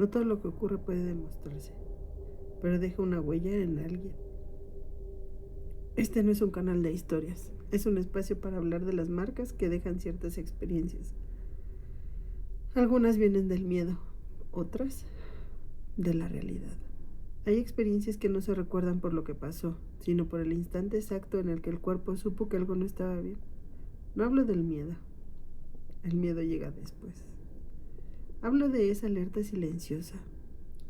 No todo lo que ocurre puede demostrarse, pero deja una huella en alguien. Este no es un canal de historias, es un espacio para hablar de las marcas que dejan ciertas experiencias. Algunas vienen del miedo, otras de la realidad. Hay experiencias que no se recuerdan por lo que pasó, sino por el instante exacto en el que el cuerpo supo que algo no estaba bien. No hablo del miedo, el miedo llega después. Hablo de esa alerta silenciosa,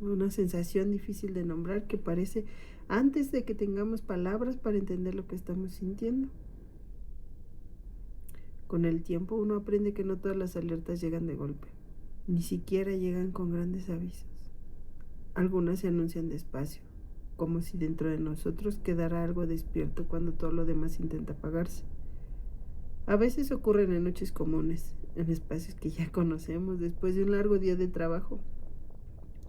una sensación difícil de nombrar que aparece antes de que tengamos palabras para entender lo que estamos sintiendo. Con el tiempo uno aprende que no todas las alertas llegan de golpe, ni siquiera llegan con grandes avisos. Algunas se anuncian despacio, como si dentro de nosotros quedara algo despierto cuando todo lo demás intenta apagarse. A veces ocurren en noches comunes, en espacios que ya conocemos después de un largo día de trabajo.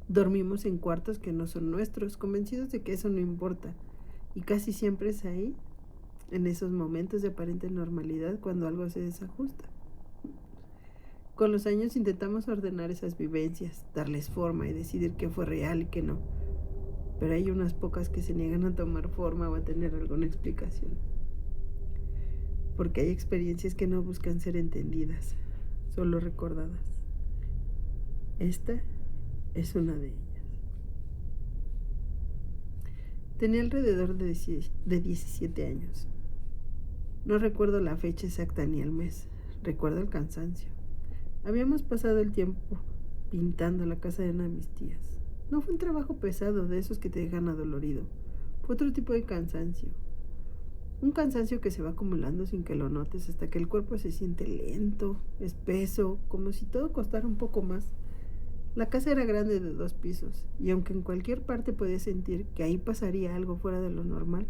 Dormimos en cuartos que no son nuestros, convencidos de que eso no importa, y casi siempre es ahí, en esos momentos de aparente normalidad, cuando algo se desajusta. Con los años intentamos ordenar esas vivencias, darles forma y decidir qué fue real y qué no, pero hay unas pocas que se niegan a tomar forma o a tener alguna explicación, porque hay experiencias que no buscan ser entendidas, solo recordadas. Esta es una de ellas. Tenía alrededor de 17 años. No recuerdo la fecha exacta ni el mes, recuerdo el cansancio. Habíamos pasado el tiempo pintando la casa de una de mis tías. No fue un trabajo pesado de esos que te dejan adolorido, fue otro tipo de cansancio. Un cansancio que se va acumulando sin que lo notes hasta que el cuerpo se siente lento, espeso, como si todo costara un poco más. La casa era grande de 2 pisos, y aunque en cualquier parte podía sentir que ahí pasaría algo fuera de lo normal,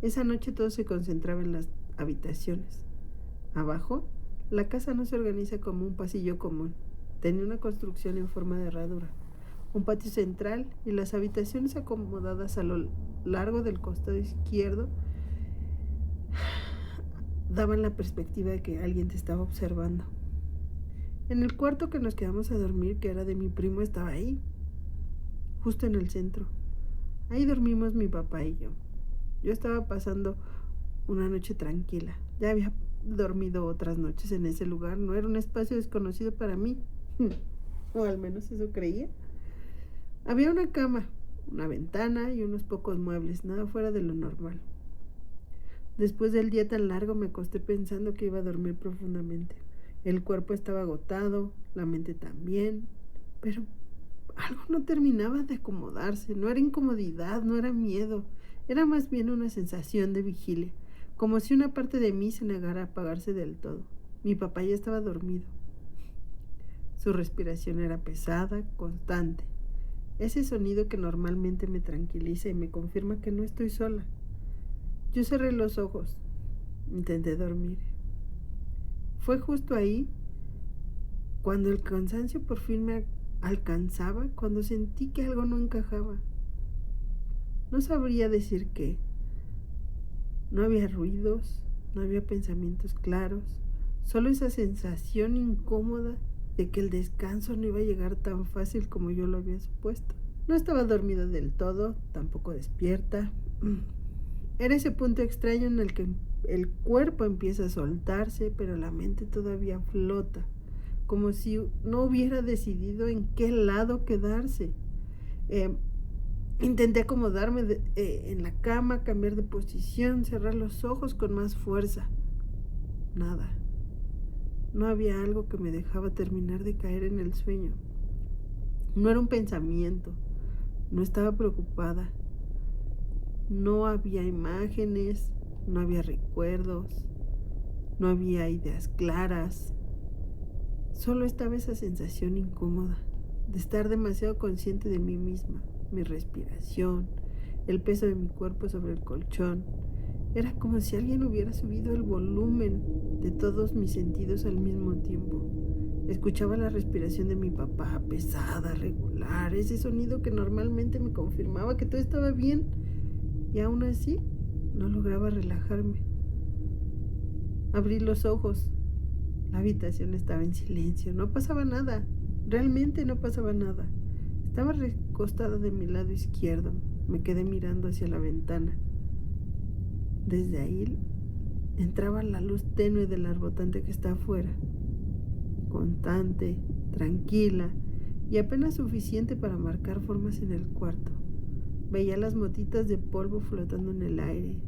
esa noche todo se concentraba en las habitaciones. Abajo, la casa no se organiza como un pasillo común. Tenía una construcción en forma de herradura, un patio central y las habitaciones acomodadas a lo largo del costado izquierdo daban la perspectiva de que alguien te estaba observando. En el cuarto que nos quedamos a dormir, que era de mi primo, estaba ahí, justo en el centro. Ahí dormimos mi papá y yo. Yo estaba pasando una noche tranquila. Ya había dormido otras noches en ese lugar. No era un espacio desconocido para mí. O al menos eso creía. Había una cama, una ventana y unos pocos muebles, nada fuera de lo normal. Después del día tan largo me acosté pensando que iba a dormir profundamente. El cuerpo estaba agotado, la mente también, pero algo no terminaba de acomodarse. No era incomodidad, no era miedo, era más bien una sensación de vigilia, como si una parte de mí se negara a apagarse del todo. Mi papá ya estaba dormido. Su respiración era pesada, constante. Ese sonido que normalmente me tranquiliza y me confirma que no estoy sola. Yo cerré los ojos, intenté dormir. Fue justo ahí, cuando el cansancio por fin me alcanzaba, cuando sentí que algo no encajaba. No sabría decir qué. No había ruidos, no había pensamientos claros, solo esa sensación incómoda de que el descanso no iba a llegar tan fácil como yo lo había supuesto. No estaba dormida del todo, tampoco despierta. Era ese punto extraño en el que el cuerpo empieza a soltarse, pero la mente todavía flota, como si no hubiera decidido en qué lado quedarse. Intenté acomodarme en la cama, cambiar de posición, cerrar los ojos con más fuerza. Nada. No había algo que me dejaba terminar de caer en el sueño. No era un pensamiento. No estaba preocupada. No había imágenes, no había recuerdos, no había ideas claras. Solo estaba esa sensación incómoda de estar demasiado consciente de mí misma, mi respiración, el peso de mi cuerpo sobre el colchón. Era como si alguien hubiera subido el volumen de todos mis sentidos al mismo tiempo. Escuchaba la respiración de mi papá, pesada, regular, ese sonido que normalmente me confirmaba que todo estaba bien, y aún así no lograba relajarme. Abrí los ojos. La habitación estaba en silencio, no pasaba nada, realmente no pasaba nada. Estaba recostada de mi lado izquierdo. Me quedé mirando hacia la ventana. Desde ahí entraba la luz tenue del arbotante que está afuera, constante, tranquila y apenas suficiente para marcar formas en el cuarto. Veía las motitas de polvo flotando en el aire,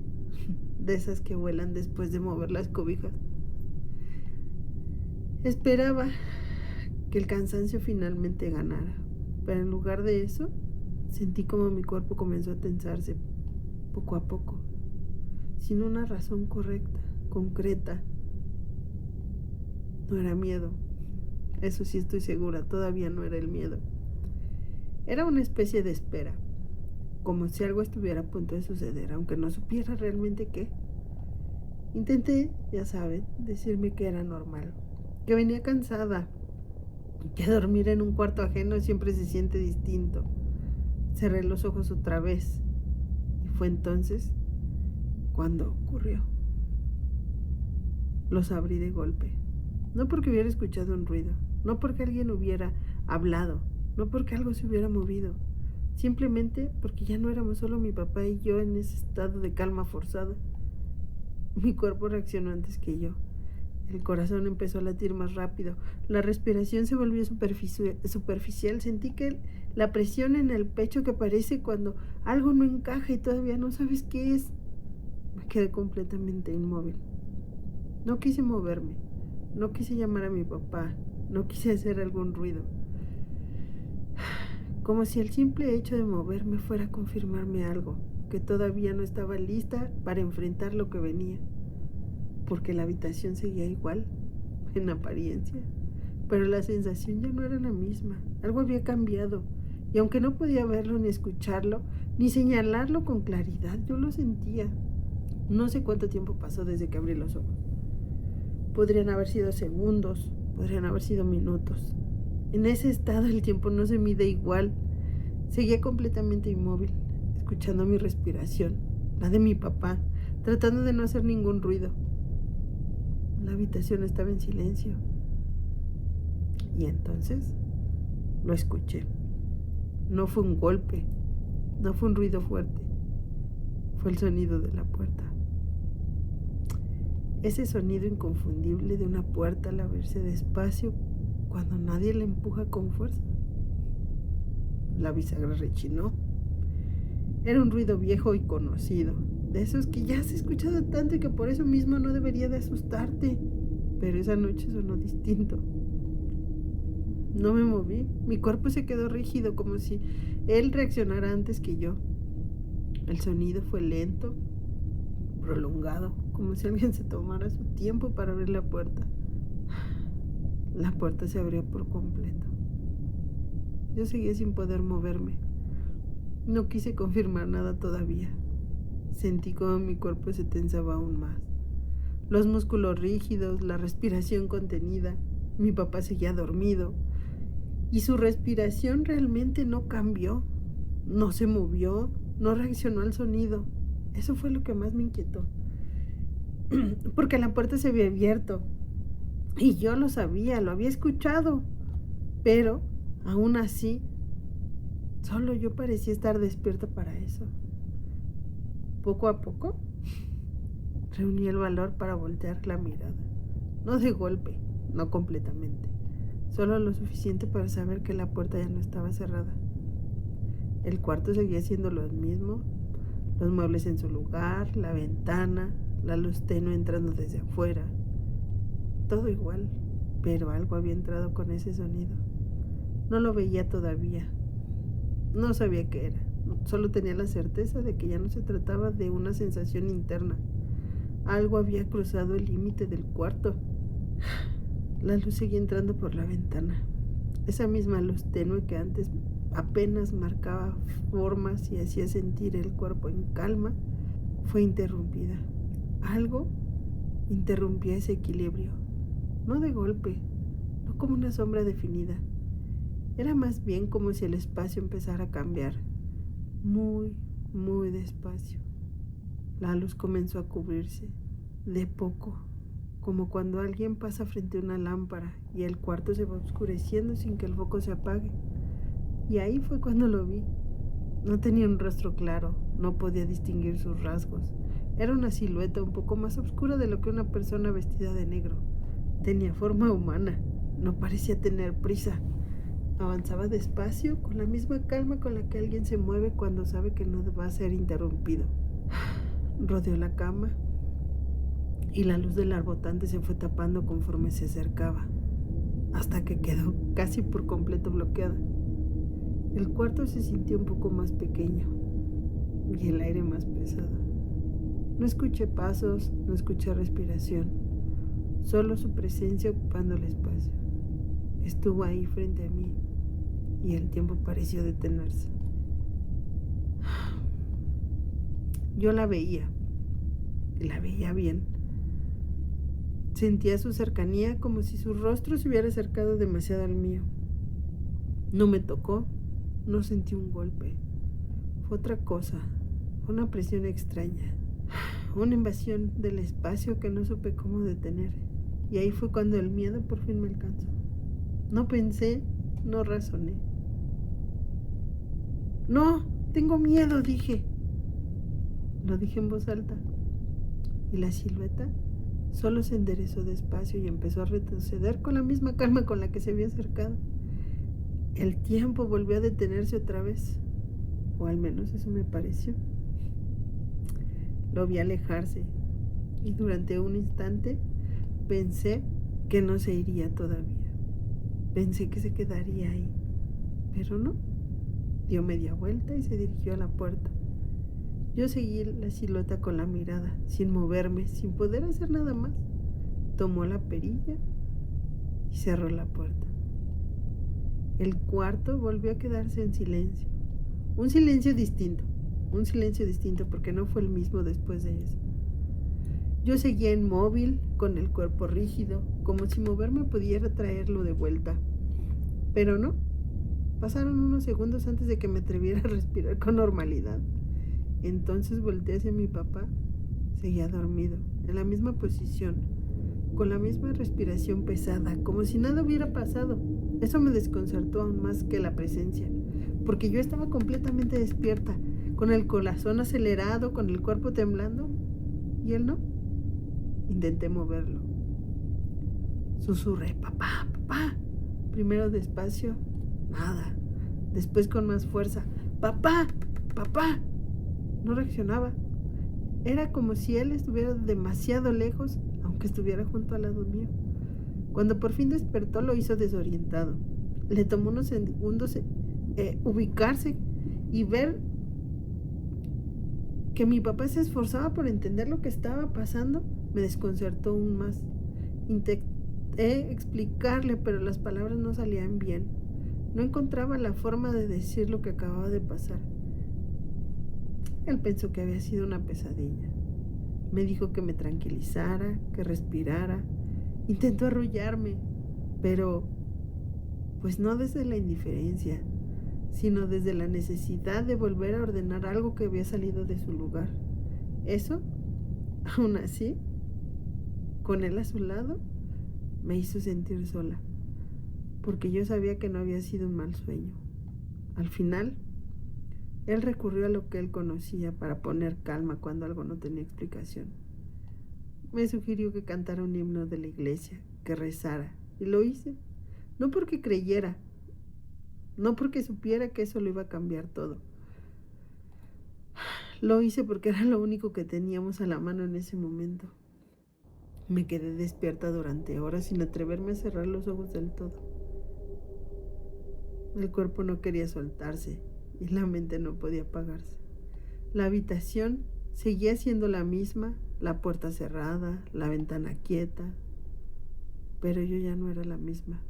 de esas que vuelan después de mover las cobijas. Esperaba que el cansancio finalmente ganara, pero en lugar de eso, sentí como mi cuerpo comenzó a tensarse poco a poco, sin una razón correcta, concreta. No era miedo, eso sí estoy segura, todavía no era el miedo. Era una especie de espera, como si algo estuviera a punto de suceder, aunque no supiera realmente qué. Intenté, ya saben, decirme que era normal, que venía cansada, que dormir en un cuarto ajeno siempre se siente distinto. Cerré los ojos otra vez y fue entonces cuando ocurrió. Los abrí de golpe, no porque hubiera escuchado un ruido, no porque alguien hubiera hablado, no porque algo se hubiera movido, simplemente porque ya no éramos solo mi papá y yo en ese estado de calma forzada. Mi cuerpo reaccionó antes que yo. El corazón empezó a latir más rápido, la respiración se volvió superficial, sentí que la presión en el pecho que aparece cuando algo no encaja y todavía no sabes qué es. Me quedé completamente inmóvil. No quise moverme, no quise llamar a mi papá, no quise hacer algún ruido. Como si el simple hecho de moverme fuera a confirmarme algo, que todavía no estaba lista para enfrentar lo que venía, porque la habitación seguía igual, en apariencia, pero la sensación ya no era la misma, algo había cambiado, y aunque no podía verlo ni escucharlo, ni señalarlo con claridad, yo lo sentía. No sé cuánto tiempo pasó desde que abrí los ojos. Podrían haber sido segundos, podrían haber sido minutos. En ese estado el tiempo no se mide igual. Seguía completamente inmóvil, escuchando mi respiración, la de mi papá, tratando de no hacer ningún ruido. La habitación estaba en silencio. Y entonces lo escuché. No fue un golpe, no fue un ruido fuerte, fue el sonido de la puerta. Ese sonido inconfundible de una puerta al abrirse despacio cuando nadie la empuja con fuerza. La bisagra rechinó. Era un ruido viejo y conocido, de esos que ya has escuchado tanto y que por eso mismo no debería de asustarte. Pero esa noche sonó distinto. No me moví, mi cuerpo se quedó rígido como si él reaccionara antes que yo. El sonido fue lento, prolongado, como si alguien se tomara su tiempo para abrir la puerta. La puerta se abrió por completo. Yo seguía sin poder moverme. No quise confirmar nada todavía. Sentí como mi cuerpo se tensaba aún más. Los músculos rígidos, la respiración contenida. Mi papá seguía dormido. Y su respiración realmente no cambió. No se movió. No reaccionó al sonido. Eso fue lo que más me inquietó. Porque la puerta se había abierto. Y yo lo sabía, lo había escuchado. Pero, aún así, solo yo parecía estar despierta para eso. Poco a poco, reuní el valor para voltear la mirada. No de golpe, no completamente. Solo lo suficiente para saber que la puerta ya no estaba cerrada. El cuarto seguía siendo lo mismo. Los muebles en su lugar, la ventana, la luz tenue entrando desde afuera. Todo igual, pero algo había entrado con ese sonido. No lo veía todavía. No sabía qué era. Solo tenía la certeza de que ya no se trataba de una sensación interna. Algo había cruzado el límite del cuarto. La luz seguía entrando por la ventana. Esa misma luz tenue que antes apenas marcaba formas y hacía sentir el cuerpo en calma, fue interrumpida. Algo interrumpía ese equilibrio. No de golpe, no como una sombra definida. Era más bien como si el espacio empezara a cambiar. Muy, muy despacio. La luz comenzó a cubrirse, de poco, como cuando alguien pasa frente a una lámpara y el cuarto se va oscureciendo sin que el foco se apague. Y ahí fue cuando lo vi. No tenía un rostro claro, no podía distinguir sus rasgos. Era una silueta un poco más oscura de lo que una persona vestida de negro. Tenía forma humana, no parecía tener prisa. Avanzaba despacio, con la misma calma con la que alguien se mueve cuando sabe que no va a ser interrumpido. Rodeó la cama y la luz del arbotante se fue tapando conforme se acercaba, hasta que quedó casi por completo bloqueada. El cuarto se sintió un poco más pequeño y el aire más pesado. No escuché pasos, no escuché respiración, solo su presencia ocupando el espacio. Estuvo ahí frente a mí y el tiempo pareció detenerse. Yo la veía, y la veía bien. Sentía su cercanía como si su rostro se hubiera acercado demasiado al mío. No me tocó, no sentí un golpe. Fue otra cosa, una presión extraña, una invasión del espacio que no supe cómo detener. Y ahí fue cuando el miedo por fin me alcanzó. No pensé, no razoné. No, tengo miedo, dije. Lo dije en voz alta. Y la silueta solo se enderezó despacio y empezó a retroceder con la misma calma con la que se había acercado. El tiempo volvió a detenerse otra vez, o al menos eso me pareció. Lo vi alejarse y durante un instante pensé que no se iría todavía. Pensé que se quedaría ahí, pero no. Dio media vuelta y se dirigió a la puerta. Yo seguí la silueta con la mirada, sin moverme, sin poder hacer nada más. Tomó la perilla y cerró la puerta. El cuarto volvió a quedarse en silencio. Un silencio distinto porque no fue el mismo después de eso. Yo seguía inmóvil, con el cuerpo rígido, como si moverme pudiera traerlo de vuelta. Pero no. Pasaron unos segundos antes de que me atreviera a respirar con normalidad. Entonces volteé hacia mi papá. Seguía dormido, en la misma posición, con la misma respiración pesada, como si nada hubiera pasado. Eso me desconcertó aún más que la presencia, porque yo estaba completamente despierta, con el corazón acelerado, con el cuerpo temblando, y él no. Intenté moverlo. Susurré, papá, papá. Primero despacio, nada. Después con más fuerza, papá, papá. No reaccionaba. Era como si él estuviera demasiado lejos, aunque estuviera junto al lado mío. Cuando por fin despertó, lo hizo desorientado. Le tomó unos segundos ubicarse y ver que mi papá se esforzaba por entender lo que estaba pasando. Me desconcertó aún más. Intenté explicarle, pero las palabras no salían bien. No encontraba la forma de decir lo que acababa de pasar. Él pensó que había sido una pesadilla. Me dijo que me tranquilizara, que respirara. Intentó arrullarme, pero pues no desde la indiferencia, sino desde la necesidad de volver a ordenar algo que había salido de su lugar. Eso, aún así, con él a su lado, me hizo sentir sola, porque yo sabía que no había sido un mal sueño. Al final, él recurrió a lo que él conocía para poner calma cuando algo no tenía explicación. Me sugirió que cantara un himno de la iglesia, que rezara, y lo hice. No porque creyera, no porque supiera que eso lo iba a cambiar todo. Lo hice porque era lo único que teníamos a la mano en ese momento. Me quedé despierta durante horas sin atreverme a cerrar los ojos del todo. El cuerpo no quería soltarse y la mente no podía apagarse. La habitación seguía siendo la misma, la puerta cerrada, la ventana quieta, pero yo ya no era la misma.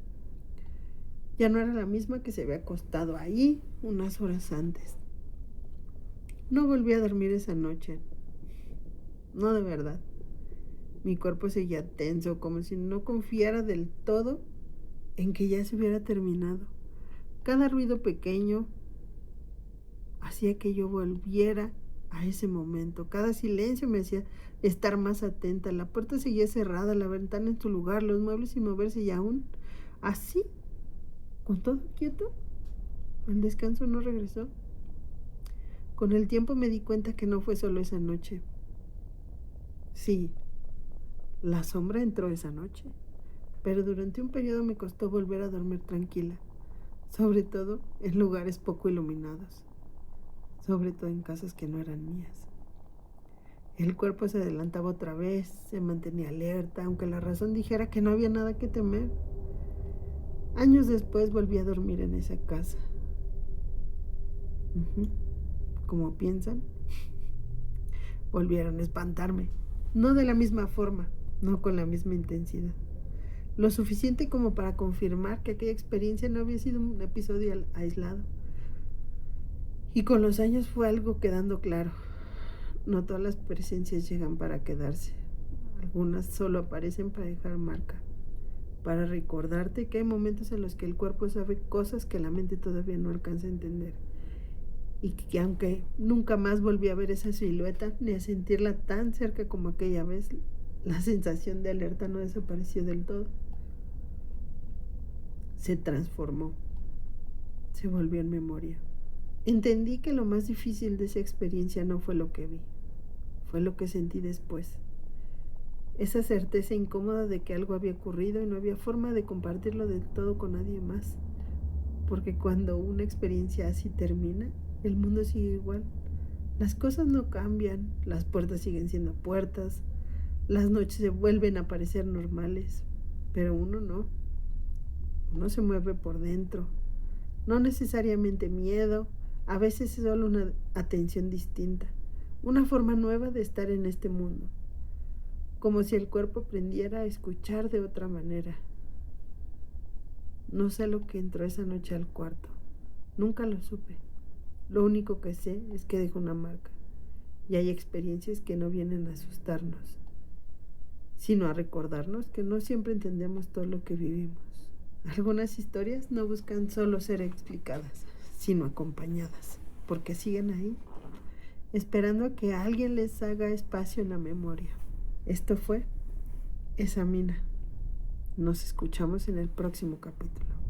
Ya no era la misma que se había acostado ahí unas horas antes. No volví a dormir esa noche. No, de verdad. Mi cuerpo seguía tenso, como si no confiara del todo en que ya se hubiera terminado. Cada ruido pequeño hacía que yo volviera a ese momento. Cada silencio me hacía estar más atenta. La puerta seguía cerrada, la ventana en su lugar, los muebles sin moverse y aún así, con todo quieto, El descanso no regresó. Con el tiempo me di cuenta que no fue solo esa noche. Sí, la sombra entró esa noche, pero durante un periodo me costó volver a dormir tranquila, sobre todo en lugares poco iluminados, sobre todo en casas que no eran mías. El cuerpo se adelantaba otra vez, se mantenía alerta, aunque la razón dijera que no había nada que temer. Años después volví a dormir en esa casa. Como piensan, volvieron a espantarme. No de la misma forma, no con la misma intensidad. Lo suficiente como para confirmar que aquella experiencia no había sido un episodio aislado. Y con los años fue algo quedando claro. No todas las presencias llegan para quedarse. Algunas solo aparecen para dejar marca, para recordarte que hay momentos en los que el cuerpo sabe cosas que la mente todavía no alcanza a entender. Y que aunque nunca más volví a ver esa silueta, ni a sentirla tan cerca como aquella vez, la sensación de alerta no desapareció del todo. Se transformó, se volvió en memoria. Entendí que lo más difícil de esa experiencia no fue lo que vi, fue lo que sentí después. Esa certeza incómoda de que algo había ocurrido y no había forma de compartirlo del todo con nadie más. Porque cuando una experiencia así termina, el mundo sigue igual. Las cosas no cambian, las puertas siguen siendo puertas, las noches se vuelven a parecer normales, pero uno no. Uno se mueve por dentro. No necesariamente miedo, a veces es solo una atención distinta, una forma nueva de estar en este mundo, como si el cuerpo aprendiera a escuchar de otra manera. No sé lo que entró esa noche al cuarto, nunca lo supe. Lo único que sé es que dejó una marca, y hay experiencias que no vienen a asustarnos, sino a recordarnos que no siempre entendemos todo lo que vivimos. Algunas historias no buscan solo ser explicadas, sino acompañadas, porque siguen ahí, esperando a que alguien les haga espacio en la memoria. Esto fue Esa Mina. Nos escuchamos en el próximo capítulo.